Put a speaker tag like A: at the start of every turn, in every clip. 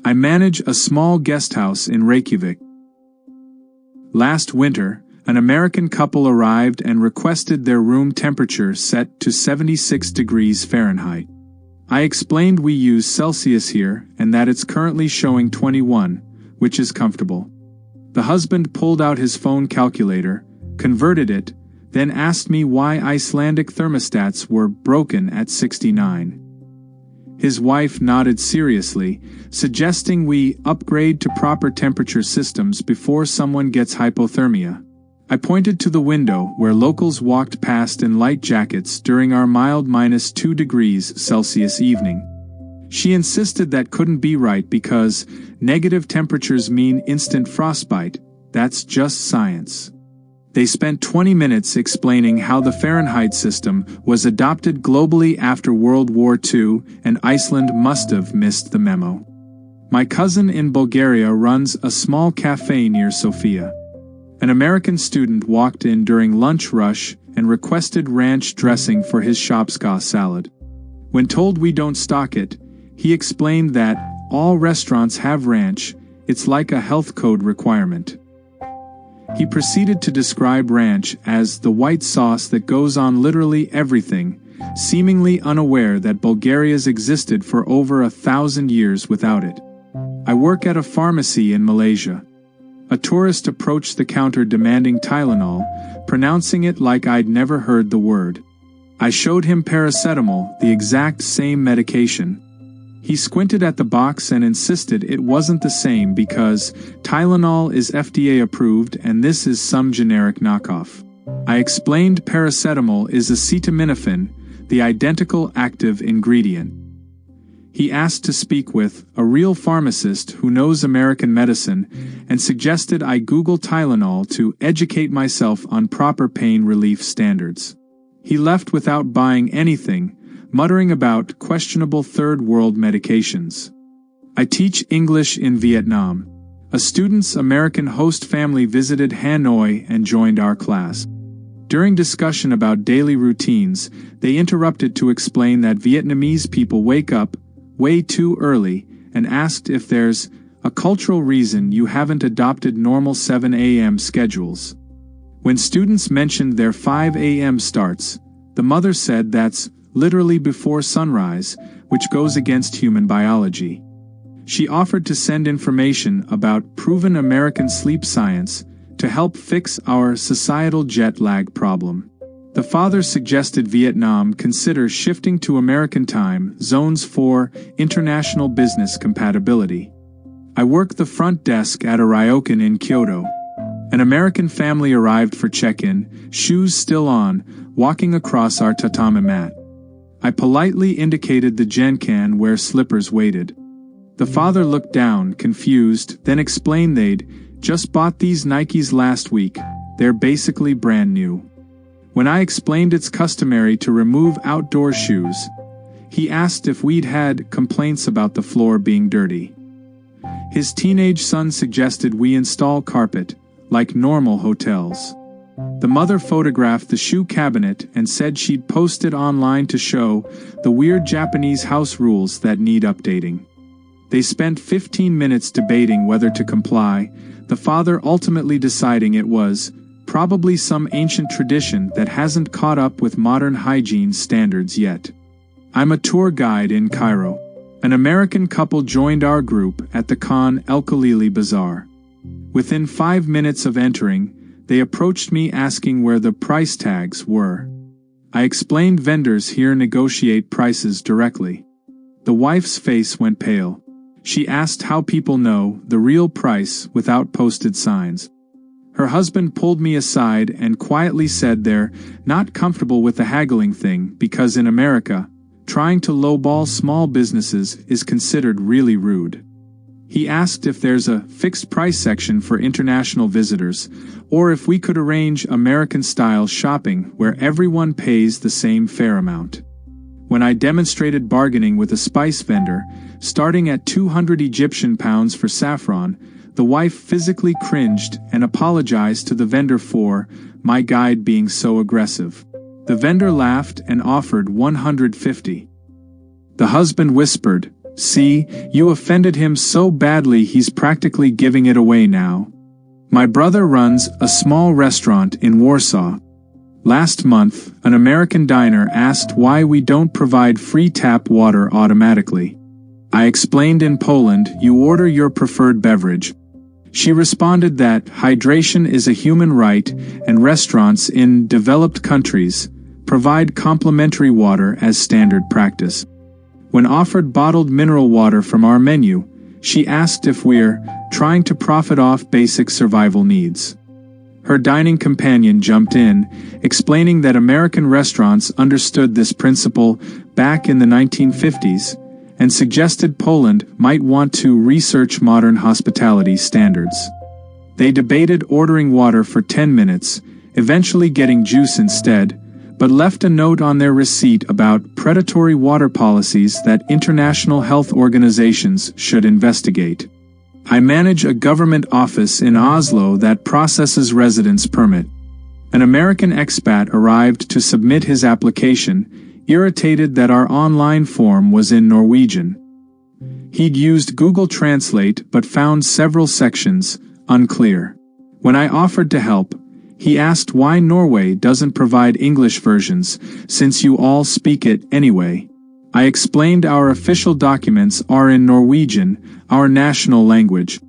A: I manage a small guest house in Reykjavik. Last winter, an American couple arrived and requested their room temperature set to 76 degrees Fahrenheit. I explained we use Celsius here and that it's currently showing 21, which is comfortable. The husband pulled out his phone calculator, converted it, then asked me why Icelandic thermostats were broken at 69. His wife nodded seriously, suggesting we upgrade to proper temperature systems before someone gets hypothermia. I pointed to the window where locals walked past in light jackets during our mild -2 degrees Celsius evening. She insisted that couldn't be right because negative temperatures mean instant frostbite. That's just science. They spent 20 minutes explaining how the Fahrenheit system was adopted globally after World War II, and Iceland must have missed the memo. My cousin in Bulgaria runs a small cafe near Sofia. An American student walked in during lunch rush and requested ranch dressing for his Shopska salad. When told we don't stock it, he explained that all restaurants have ranch, it's like a health code requirement. He proceeded to describe ranch as the white sauce that goes on literally everything, seemingly unaware that Bulgaria's existed for over 1,000 years without it. I work at a pharmacy in Malaysia. A tourist approached the counter demanding Tylenol, pronouncing it like I'd never heard the word. I showed him paracetamol, the exact same medication. He squinted at the box and insisted it wasn't the same because Tylenol is FDA approved and this is some generic knockoff. I explained paracetamol is acetaminophen, the identical active ingredient. He asked to speak with a real pharmacist who knows American medicine and suggested I Google Tylenol to educate myself on proper pain relief standards. He left without buying anything, muttering about questionable third world medications. I teach English in Vietnam. A student's American host family visited Hanoi and joined our class. During discussion about daily routines, they interrupted to explain that Vietnamese people wake up way too early and asked if there's a cultural reason you haven't adopted normal 7 a.m. schedules. When students mentioned their 5 a.m. starts, the mother said that's literally before sunrise, which goes against human biology. She offered to send information about proven American sleep science to help fix our societal jet lag problem. The father suggested Vietnam consider shifting to American time zones for international business compatibility. I work the front desk at a ryokan in Kyoto. An American family arrived for check-in, shoes still on, walking across our tatami mat. I politely indicated the genkan where slippers waited. The father looked down, confused, then explained they'd just bought these Nikes last week. They're basically brand new. When I explained it's customary to remove outdoor shoes, he asked if we'd had complaints about the floor being dirty. His teenage son suggested we install carpet, like normal hotels. The mother photographed the shoe cabinet and said she'd post it online to show the weird Japanese house rules that need updating. They spent 15 minutes debating whether to comply, the father ultimately deciding it was probably some ancient tradition that hasn't caught up with modern hygiene standards yet. I'm a tour guide in Cairo. An American couple joined our group at the Khan El-Khalili Bazaar. Within 5 minutes of entering, they approached me asking where the price tags were. I explained vendors here negotiate prices directly. The wife's face went pale. She asked how people know the real price without posted signs. Her husband pulled me aside and quietly said they're not comfortable with the haggling thing because in America, trying to lowball small businesses is considered really rude. He asked if there's a fixed price section for international visitors, or if we could arrange American-style shopping where everyone pays the same fair amount. When I demonstrated bargaining with a spice vendor, starting at 200 Egyptian pounds for saffron, the wife physically cringed and apologized to the vendor for my guide being so aggressive. The vendor laughed and offered 150. The husband whispered, See, you offended him so badly he's practically giving it away now. My brother runs a small restaurant in Warsaw. Last month, an American diner asked why we don't provide free tap water automatically. I explained in Poland, you order your preferred beverage. She responded that hydration is a human right and restaurants in developed countries provide complimentary water as standard practice. When offered bottled mineral water from our menu, she asked if we're trying to profit off basic survival needs. Her dining companion jumped in, explaining that American restaurants understood this principle back in the 1950s, and suggested Poland might want to research modern hospitality standards. They debated ordering water for 10 minutes, eventually getting juice instead, but left a note on their receipt about predatory water policies that international health organizations should investigate. I manage a government office in Oslo that processes residence permit. An American expat arrived to submit his application, irritated that our online form was in Norwegian. He'd used Google Translate but found several sections unclear. When I offered to help, he asked why Norway doesn't provide English versions, since you all speak it anyway. I explained our official documents are in Norwegian, our national language.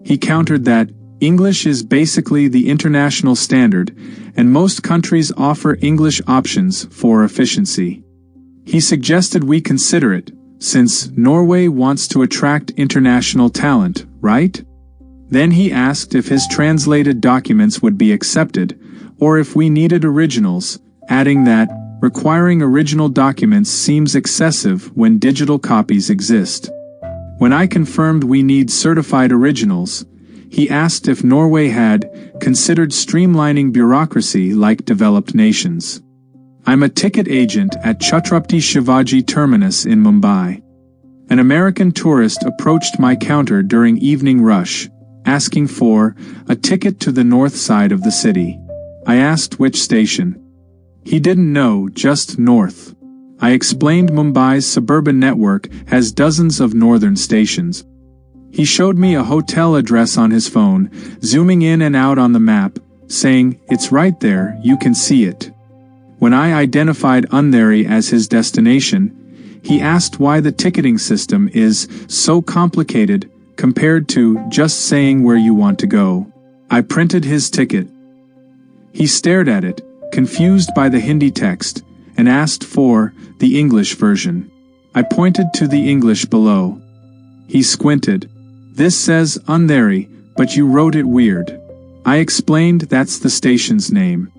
A: He countered that English is basically the international standard, and most countries offer English options for efficiency. He suggested we consider it, since Norway wants to attract international talent, right? Then he asked if his translated documents would be accepted, or if we needed originals, adding that requiring original documents seems excessive when digital copies exist. When I confirmed we need certified originals, he asked if Norway had considered streamlining bureaucracy like developed nations. I'm a ticket agent at Chhatrapati Shivaji Terminus in Mumbai. An American tourist approached my counter during evening rush, asking for a ticket to the north side of the city. I asked which station. He didn't know, just north. I explained Mumbai's suburban network has dozens of northern stations. He showed me a hotel address on his phone, zooming in and out on the map, saying, "It's right there, you can see it." When I identified Andheri as his destination, he asked why the ticketing system is so complicated compared to just saying where you want to go. I printed his ticket. He stared at it, confused by the Hindi text, and asked for the English version. I pointed to the English below. He squinted. "This says Andheri, but you wrote it weird." I explained that's the station's name.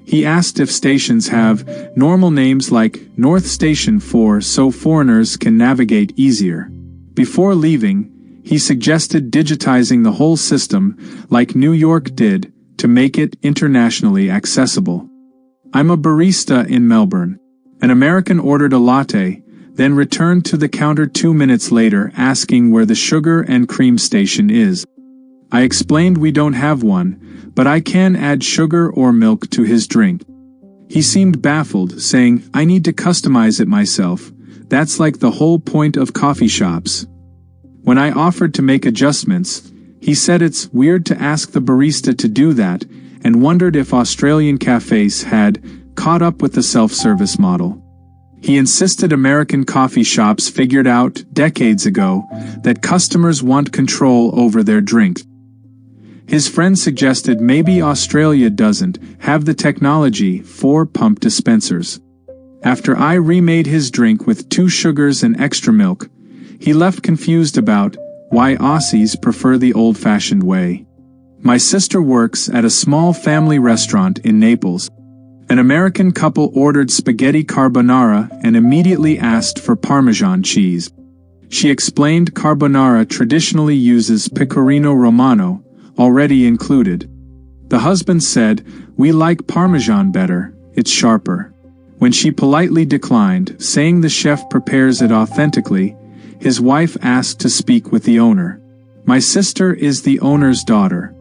A: He asked if stations have normal names like North Station so foreigners can navigate easier. Before leaving, he suggested digitizing the whole system like New York did to make it internationally accessible. I'm a barista in Melbourne. An American ordered a latte, then returned to the counter 2 minutes later asking where the sugar and cream station is. I explained we don't have one, but I can add sugar or milk to his drink. He seemed baffled, saying, "I need to customize it myself. That's like the whole point of coffee shops." When I offered to make adjustments, he said it's weird to ask the barista to do that, and wondered if Australian cafes had caught up with the self-service model. He insisted American coffee shops figured out decades ago that customers want control over their drinks. His friend suggested maybe Australia doesn't have the technology for pump dispensers. After I remade his drink with 2 sugars and extra milk, he left confused about why Aussies prefer the old-fashioned way. My sister works at a small family restaurant in Naples. An American couple ordered spaghetti carbonara and immediately asked for Parmesan cheese. She explained carbonara traditionally uses pecorino romano, already included. The husband said, "We like Parmesan better, it's sharper." When she politely declined, saying the chef prepares it authentically, his wife asked to speak with the owner. My sister is the owner's daughter.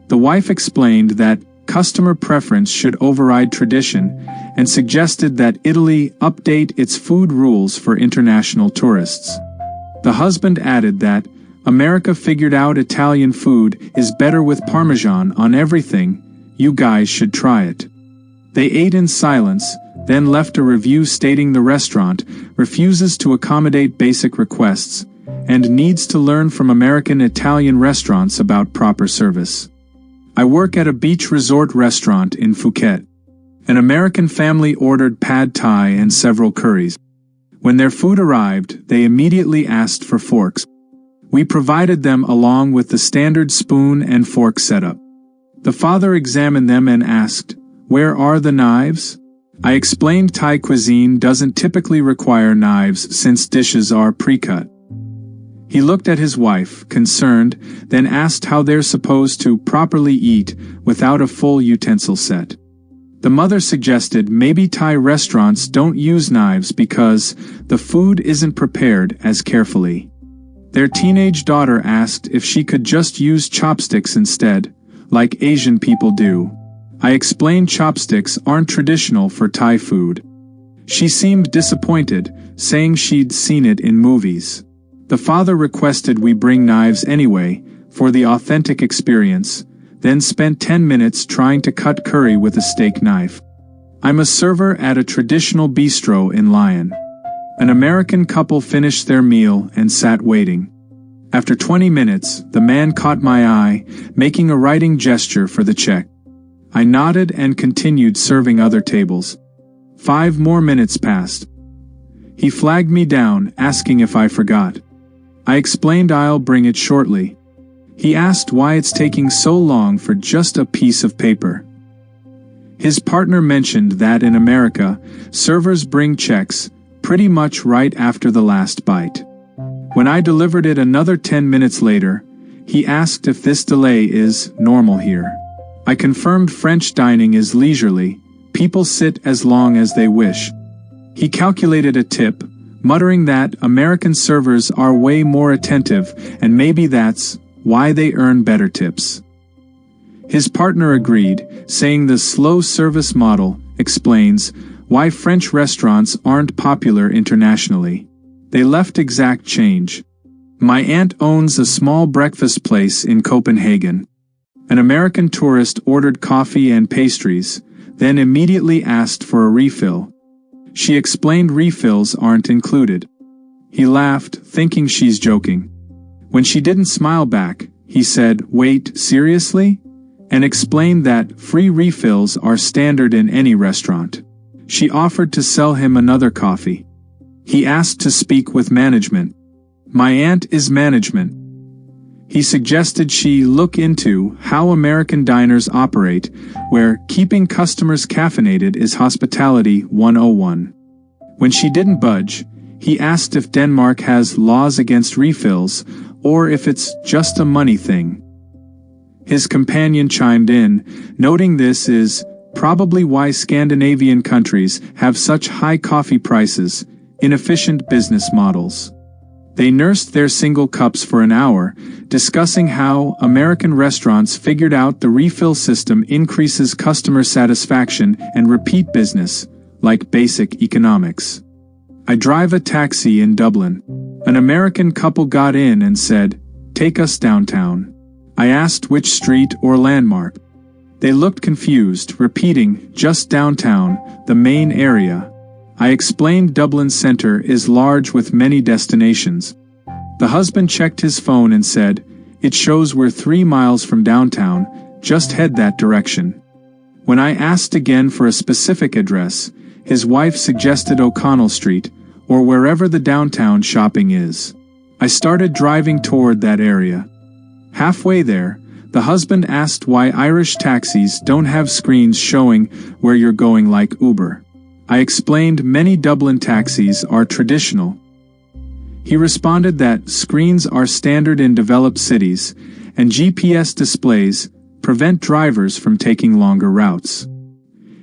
A: The wife explained that customer preference should override tradition, and suggested that Italy update its food rules for international tourists. The husband added that America figured out Italian food is better with Parmesan on everything, you guys should try it. They ate in silence, then left a review stating the restaurant refuses to accommodate basic requests and needs to learn from American Italian restaurants about proper service. I work at a beach resort restaurant in Phuket. An American family ordered pad thai and several curries. When their food arrived, they immediately asked for forks. We provided them along with the standard spoon and fork setup. The father examined them and asked, "Where are the knives?" I explained Thai cuisine doesn't typically require knives since dishes are pre-cut. He looked at his wife, concerned, then asked how they're supposed to properly eat without a full utensil set. The mother suggested maybe Thai restaurants don't use knives because the food isn't prepared as carefully. Their teenage daughter asked if she could just use chopsticks instead, like Asian people do. I explained chopsticks aren't traditional for Thai food. She seemed disappointed, saying she'd seen it in movies. The father requested we bring knives anyway, for the authentic experience, then spent 10 minutes trying to cut curry with a steak knife. I'm a server at a traditional bistro in Lyon. An American couple finished their meal and sat waiting. After 20 minutes, the man caught my eye, making a writing gesture for the check. I nodded and continued serving other tables. 5 more minutes passed. He flagged me down, asking if I forgot. I explained I'll bring it shortly. He asked why it's taking so long for just a piece of paper. His partner mentioned that in America, servers bring checks pretty much right after the last bite. When I delivered it another 10 minutes later, he asked if this delay is normal here. I confirmed French dining is leisurely, people sit as long as they wish. He calculated a tip, muttering that American servers are way more attentive and maybe that's why they earn better tips. His partner agreed, saying the slow service model explains why French restaurants aren't popular internationally. They left exact change. My aunt owns a small breakfast place in Copenhagen. An American tourist ordered coffee and pastries, then immediately asked for a refill. She explained refills aren't included. He laughed, thinking she's joking. When she didn't smile back, he said, "Wait, seriously?" and explained that free refills are standard in any restaurant. She offered to sell him another coffee. He asked to speak with management. My aunt is management. He suggested she look into how American diners operate, where keeping customers caffeinated is hospitality 101. When she didn't budge, he asked if Denmark has laws against refills, or if it's just a money thing. His companion chimed in, noting this is probably why Scandinavian countries have such high coffee prices, inefficient business models. They nursed their single cups for an hour, discussing how American restaurants figured out the refill system increases customer satisfaction and repeat business, like basic economics. I drive a taxi in Dublin. An American couple got in and said, "Take us downtown." I asked which street or landmark. They looked confused, repeating, "Just downtown, the main area." I explained Dublin Center is large with many destinations. The husband checked his phone and said, "It shows we're 3 miles from downtown, just head that direction." When I asked again for a specific address, his wife suggested O'Connell Street, or wherever the downtown shopping is. I started driving toward that area. Halfway there, the husband asked why Irish taxis don't have screens showing where you're going like Uber. I explained many Dublin taxis are traditional. He responded that screens are standard in developed cities, and GPS displays prevent drivers from taking longer routes.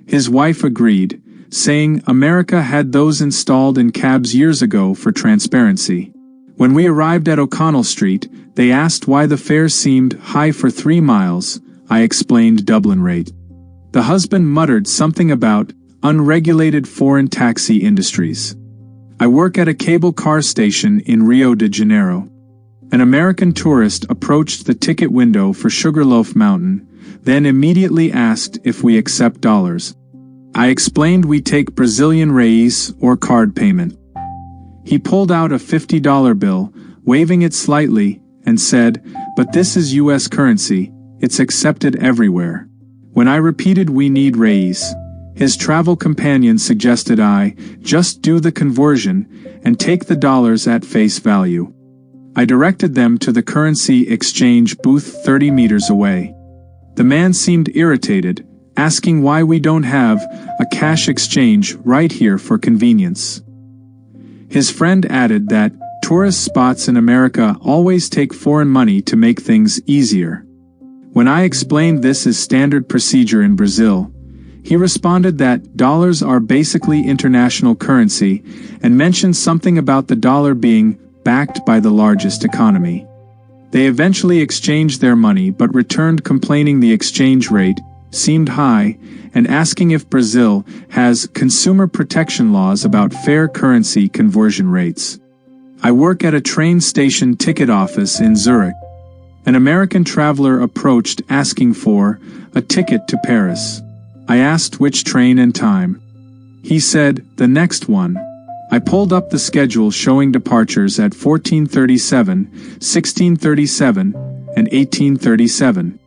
A: His wife agreed, saying America had those installed in cabs years ago for transparency. When we arrived at O'Connell Street, they asked why the fare seemed high for 3 miles. I explained Dublin rate. The husband muttered something about unregulated foreign taxi industries. I work at a cable car station in Rio de Janeiro. An American tourist approached the ticket window for Sugarloaf Mountain, then immediately asked if we accept dollars. I explained we take Brazilian reais or card payment. He pulled out a $50 bill, waving it slightly, and said, "But this is US currency, it's accepted everywhere." When I repeated we need reais, his travel companion suggested I just do the conversion and take the dollars at face value. I directed them to the currency exchange booth 30 meters away. The man seemed irritated, asking why we don't have a cash exchange right here for convenience. His friend added that tourist spots in America always take foreign money to make things easier. When I explained this is standard procedure in Brazil, he responded that dollars are basically international currency and mentioned something about the dollar being backed by the largest economy. They eventually exchanged their money but returned complaining the exchange rate seemed high and asking if Brazil has consumer protection laws about fair currency conversion rates. I work at a train station ticket office in Zurich. An American traveler approached asking for a ticket to Paris. I asked which train and time. He said, "The next one." I pulled up the schedule showing departures at 14:37, 16:37, and 18:37.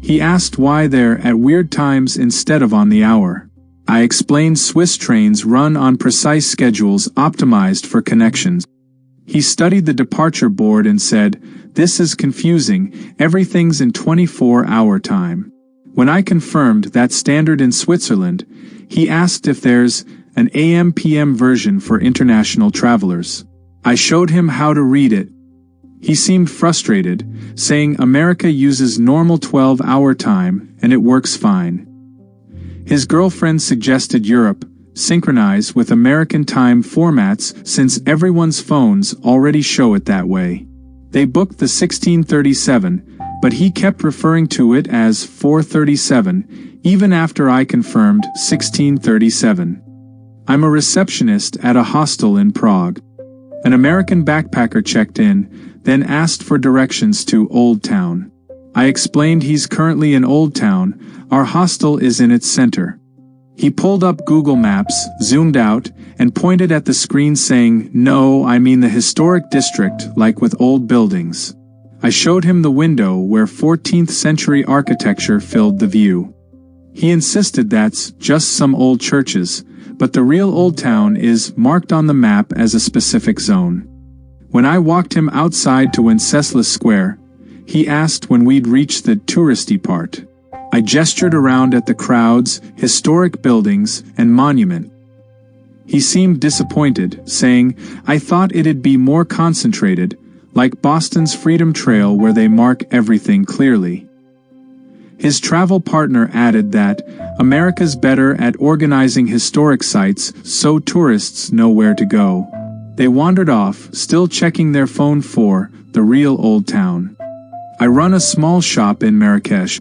A: He asked why they're at weird times instead of on the hour. I explained Swiss trains run on precise schedules optimized for connections. He studied the departure board and said, "This is confusing, everything's in 24-hour time." When I confirmed that standard in Switzerland, he asked if there's an AM/PM version for international travelers. I showed him how to read it. He seemed frustrated, saying America uses normal 12-hour time and it works fine. His girlfriend suggested Europe synchronize with American time formats since everyone's phones already show it that way. They booked the 16:37, but he kept referring to it as 4:37, even after I confirmed 16:37. I'm a receptionist at a hostel in Prague. An American backpacker checked in, then asked for directions to Old Town. I explained he's currently in Old Town, our hostel is in its center. He pulled up Google Maps, zoomed out, and pointed at the screen saying, "No, I mean the historic district, like with old buildings." I showed him the window where 14th century architecture filled the view. He insisted that's just some old churches, but the real Old Town is marked on the map as a specific zone. When I walked him outside to Wenceslas Square, he asked when we'd reach the touristy part. I gestured around at the crowds, historic buildings, and monument. He seemed disappointed, saying, "I thought it'd be more concentrated, like Boston's Freedom Trail where they mark everything clearly." His travel partner added that America's better at organizing historic sites so tourists know where to go. They wandered off, still checking their phone for the real Old Town. I run a small shop in Marrakesh.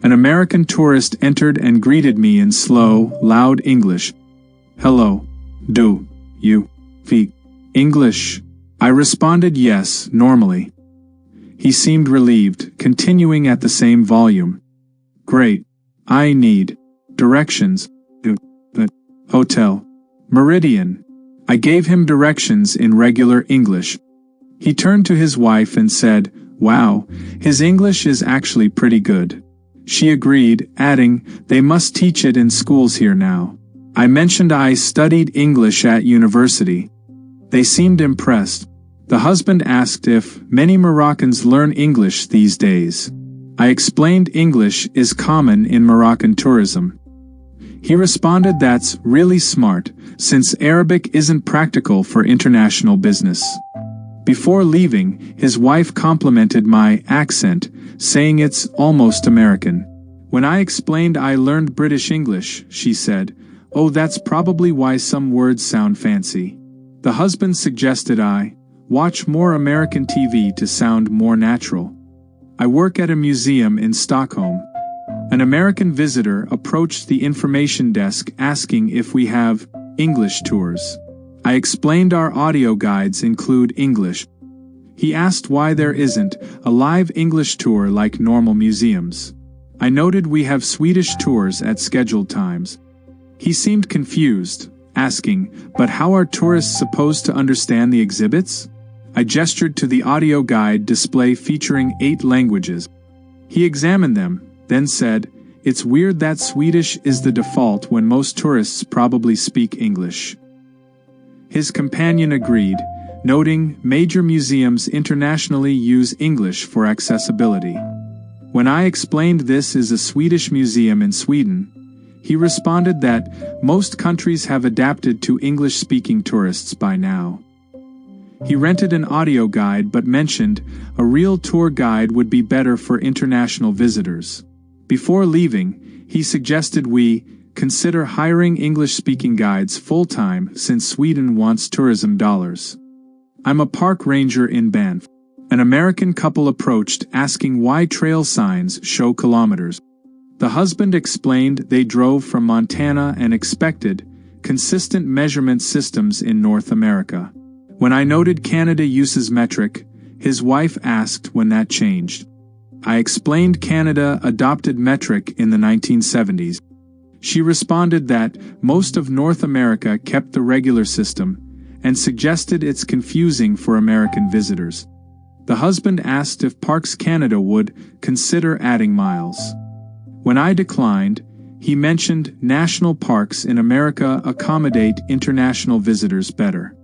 A: An American tourist entered and greeted me in slow, loud English. "Hello. Do you speak English?" I responded yes, normally. He seemed relieved, continuing at the same volume. "Great. I need directions to the hotel. Meridian." I gave him directions in regular English. He turned to his wife and said, "Wow, his English is actually pretty good." She agreed, adding, "They must teach it in schools here now." I mentioned I studied English at university. They seemed impressed. The husband asked if many Moroccans learn English these days. I explained English is common in Moroccan tourism. He responded that's really smart, since Arabic isn't practical for international business. Before leaving, his wife complimented my accent, saying it's almost American. When I explained I learned British English, she said, "Oh, that's probably why some words sound fancy." The husband suggested I watch more American TV to sound more natural. I work at a museum in Stockholm. An American visitor approached the information desk asking if we have English tours. I explained our audio guides include English. He asked why there isn't a live English tour like normal museums. I noted we have Swedish tours at scheduled times. He seemed confused, asking, but how are tourists supposed to understand the exhibits? I gestured to the audio guide display featuring 8 languages. He examined them, then said, "It's weird that Swedish is the default when most tourists probably speak English." His companion agreed, noting major museums internationally use English for accessibility. When I explained this is a Swedish museum in Sweden, he responded that most countries have adapted to English-speaking tourists by now. He rented an audio guide but mentioned a real tour guide would be better for international visitors. Before leaving, he suggested we consider hiring English-speaking guides full-time since Sweden wants tourism dollars. I'm a park ranger in Banff. An American couple approached asking why trail signs show kilometers. The husband explained they drove from Montana and expected consistent measurement systems in North America. When I noted Canada uses metric, his wife asked when that changed. I explained Canada adopted metric in the 1970s. She responded that most of North America kept the regular system and suggested it's confusing for American visitors. The husband asked if Parks Canada would consider adding miles. When I declined, he mentioned national parks in America accommodate international visitors better.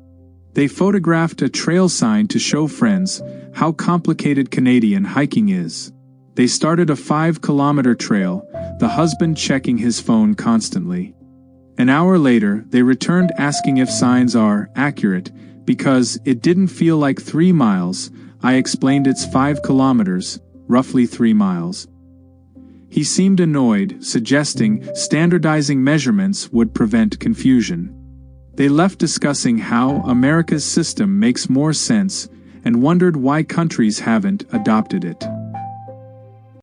A: They photographed a trail sign to show friends how complicated Canadian hiking is. They started a 5-kilometer trail, the husband checking his phone constantly. An hour later, they returned asking if signs are accurate, because it didn't feel like 3 miles. I explained it's 5 kilometers, roughly 3 miles. He seemed annoyed, suggesting standardizing measurements would prevent confusion. They left discussing how America's system makes more sense and wondered why countries haven't adopted it.